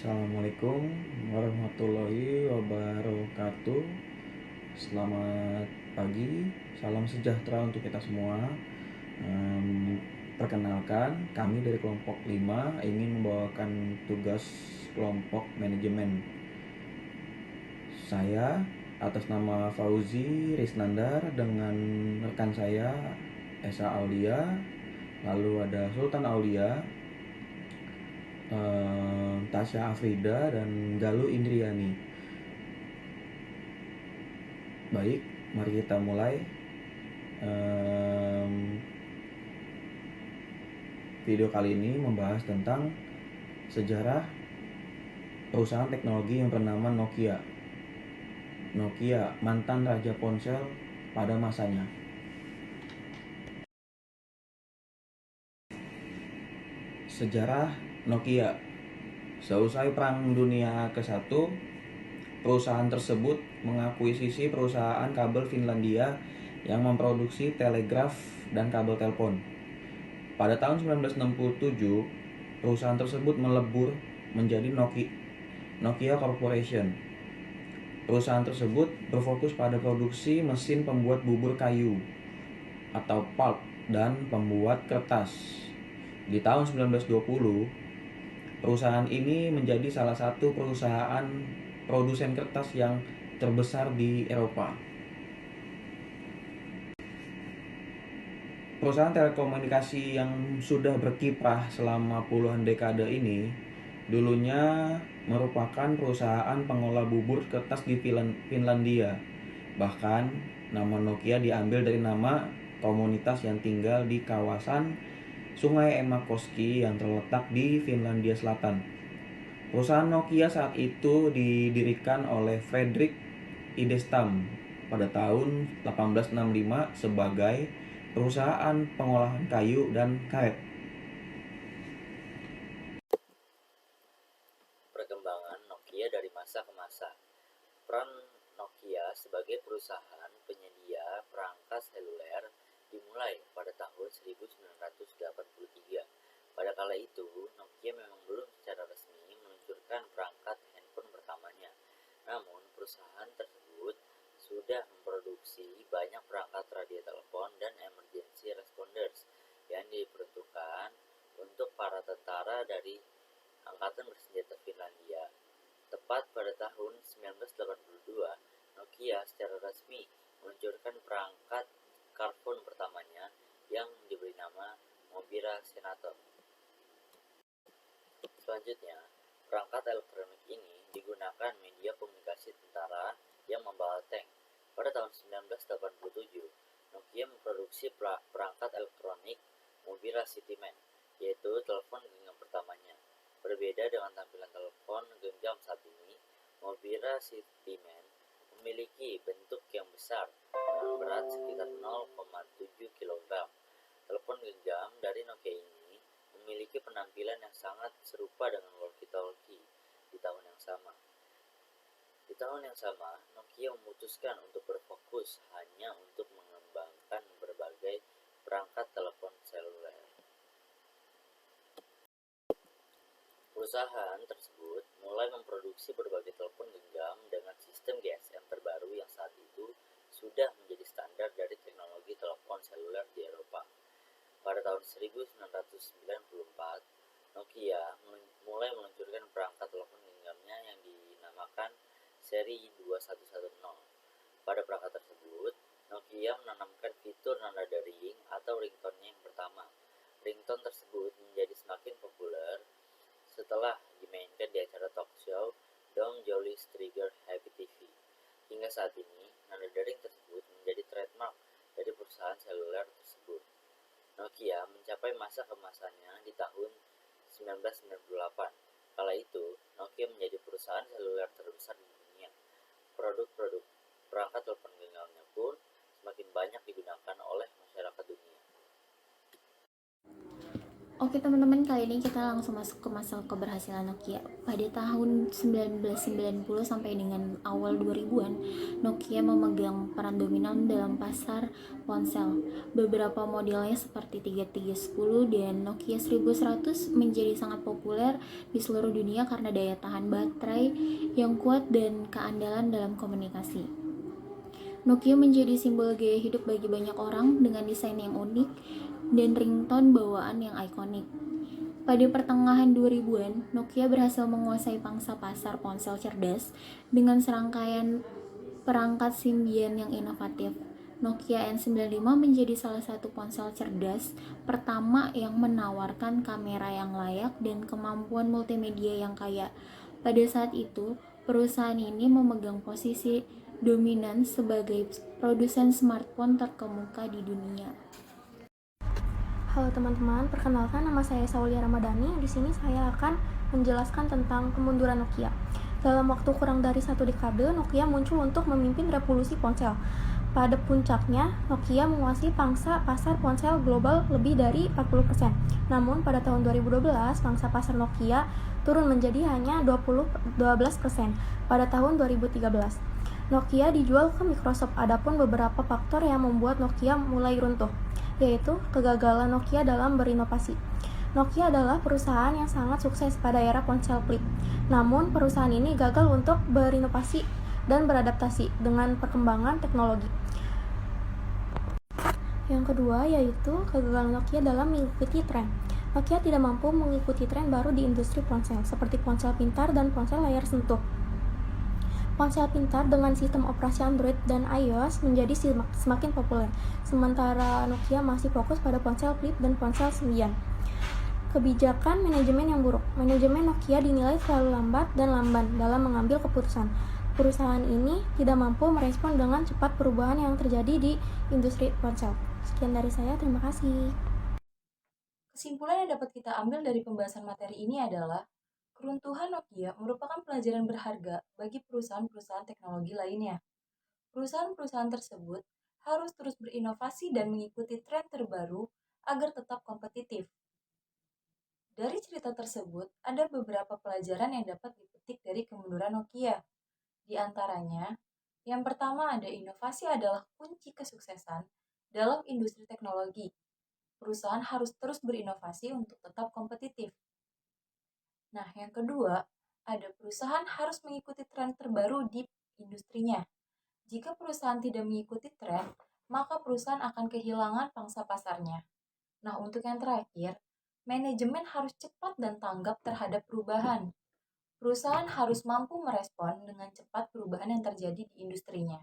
Assalamualaikum warahmatullahi wabarakatuh. Selamat pagi, salam sejahtera untuk kita semua. Perkenalkan, kami dari kelompok 5 ingin membawakan tugas kelompok manajemen. Saya atas nama Fauzi Risnandar dengan rekan saya Esa Aulia, lalu ada Sultan Aulia, Tasya Afrida, dan Galuh Indriani. Baik, mari kita mulai. Video kali ini membahas tentang sejarah perusahaan teknologi yang bernama Nokia. Nokia, mantan raja ponsel pada masanya. Sejarah Nokia. Seusai Perang Dunia ke-1, perusahaan tersebut mengakuisisi perusahaan kabel Finlandia yang memproduksi telegraf dan kabel telepon. Pada tahun 1967, perusahaan tersebut melebur menjadi Nokia Corporation. Perusahaan tersebut berfokus pada produksi mesin pembuat bubur kayu atau pulp dan pembuat kertas. Di tahun 1920, perusahaan ini menjadi salah satu perusahaan produsen kertas yang terbesar di Eropa. Perusahaan telekomunikasi yang sudah berkiprah selama puluhan dekade ini dulunya merupakan perusahaan pengolah bubur kertas di Finlandia. Bahkan nama Nokia diambil dari nama komunitas yang tinggal di kawasan Sungai Äänekoski yang terletak di Finlandia Selatan. Perusahaan Nokia saat itu didirikan oleh Fredrik Idestam pada tahun 1865 sebagai perusahaan pengolahan kayu dan karet. Perkembangan Nokia dari masa ke masa. Peran Nokia sebagai perusahaan penyedia perangkat seluler dimulai pada tahun 1983. Pada kala itu, Nokia memang belum secara resmi meluncurkan perangkat handphone pertamanya. Namun, perusahaan tersebut sudah memproduksi banyak perangkat radio telepon dan emergency responders yang diperuntukkan untuk para tentara dari Angkatan Bersenjata Finlandia. Tepat pada tahun 1982, Nokia secara resmi meluncurkan perangkat smartphone pertamanya yang diberi nama Mobira Senator. Selanjutnya, perangkat elektronik ini digunakan media komunikasi tentara yang membawa tank. Pada tahun 1987, Nokia memproduksi perangkat elektronik Mobira Cityman, yaitu telepon genggam pertamanya. Berbeda dengan tampilan telepon genggam saat ini, Mobira Cityman memiliki bentuk yang besar dengan berat sekitar 0,7 kg. Telepon genggam dari Nokia ini memiliki penampilan yang sangat serupa dengan walkie-talkie di tahun yang sama. Di tahun yang sama, Nokia memutuskan untuk berfokus hanya untuk mengembangkan berbagai perangkat telepon seluler. Perusahaan tersebut mulai memproduksi berbagai telepon genggam dengan sistem GSM terbaru yang saat itu sudah menjadi standar dari teknologi telepon seluler di Eropa. Pada tahun 1994, Nokia mulai meluncurkan perangkat telepon genggamnya yang dinamakan seri 2110. Pada perangkat tersebut, Nokia menanamkan fitur nada dering atau ringtone yang pertama. Ringtone tersebut menjadi semakin populer setelah dimainkan di acara talk show Dom Joly's Trigger Happy TV. Hingga saat ini, nada dering tersebut menjadi trademark dari perusahaan seluler tersebut. Nokia mencapai masa kemasannya di tahun 1998. Kala itu, Nokia menjadi perusahaan seluler terbesar di dunia. Produk-produk perangkat telepon genggamnya pun semakin banyak digunakan oleh masyarakat dunia. Oke teman-teman, kali ini kita langsung masuk ke masalah keberhasilan Nokia. Pada tahun 1990 sampai dengan awal 2000-an, Nokia memegang peran dominan dalam pasar ponsel. Beberapa modelnya seperti 3310 dan Nokia 1100 menjadi sangat populer di seluruh dunia karena daya tahan baterai yang kuat dan keandalan dalam komunikasi. Nokia menjadi simbol gaya hidup bagi banyak orang dengan desain yang unik dan ringtone bawaan yang ikonik. Pada pertengahan 2000-an, Nokia berhasil menguasai pangsa pasar ponsel cerdas dengan serangkaian perangkat Symbian yang inovatif. Nokia N95 menjadi salah satu ponsel cerdas pertama yang menawarkan kamera yang layak dan kemampuan multimedia yang kaya. Pada saat itu, perusahaan ini memegang posisi dominan sebagai produsen smartphone terkemuka di dunia. Halo teman-teman, perkenalkan nama saya Saulia Ramadhani. Di sini saya akan menjelaskan tentang kemunduran Nokia. Dalam waktu kurang dari 1 dekade, Nokia muncul untuk memimpin revolusi ponsel. Pada puncaknya, Nokia menguasai pangsa pasar ponsel global lebih dari 40%. Namun pada tahun 2012, pangsa pasar Nokia turun menjadi hanya 12% pada tahun 2013. Nokia dijual ke Microsoft. Adapun beberapa faktor yang membuat Nokia mulai runtuh, yaitu kegagalan Nokia dalam berinovasi. Nokia adalah perusahaan yang sangat sukses pada era ponsel flip. Namun, perusahaan ini gagal untuk berinovasi dan beradaptasi dengan perkembangan teknologi. Yang kedua yaitu kegagalan Nokia dalam mengikuti tren. Nokia tidak mampu mengikuti tren baru di industri ponsel, seperti ponsel pintar dan ponsel layar sentuh. Ponsel pintar dengan sistem operasi Android dan iOS menjadi semakin populer, sementara Nokia masih fokus pada ponsel flip dan ponsel Symbian. Kebijakan manajemen yang buruk. Manajemen Nokia dinilai terlalu lambat dan lamban dalam mengambil keputusan. Perusahaan ini tidak mampu merespon dengan cepat perubahan yang terjadi di industri ponsel. Sekian dari saya, terima kasih. Kesimpulan yang dapat kita ambil dari pembahasan materi ini adalah keruntuhan Nokia merupakan pelajaran berharga bagi perusahaan-perusahaan teknologi lainnya. Perusahaan-perusahaan tersebut harus terus berinovasi dan mengikuti tren terbaru agar tetap kompetitif. Dari cerita tersebut, ada beberapa pelajaran yang dapat dipetik dari kemunduran Nokia. Di antaranya, yang pertama ada inovasi adalah kunci kesuksesan dalam industri teknologi. Perusahaan harus terus berinovasi untuk tetap kompetitif. Nah, yang kedua, ada perusahaan harus mengikuti tren terbaru di industrinya. Jika perusahaan tidak mengikuti tren, maka perusahaan akan kehilangan pangsa pasarnya. Nah, untuk yang terakhir, manajemen harus cepat dan tanggap terhadap perubahan. Perusahaan harus mampu merespon dengan cepat perubahan yang terjadi di industrinya.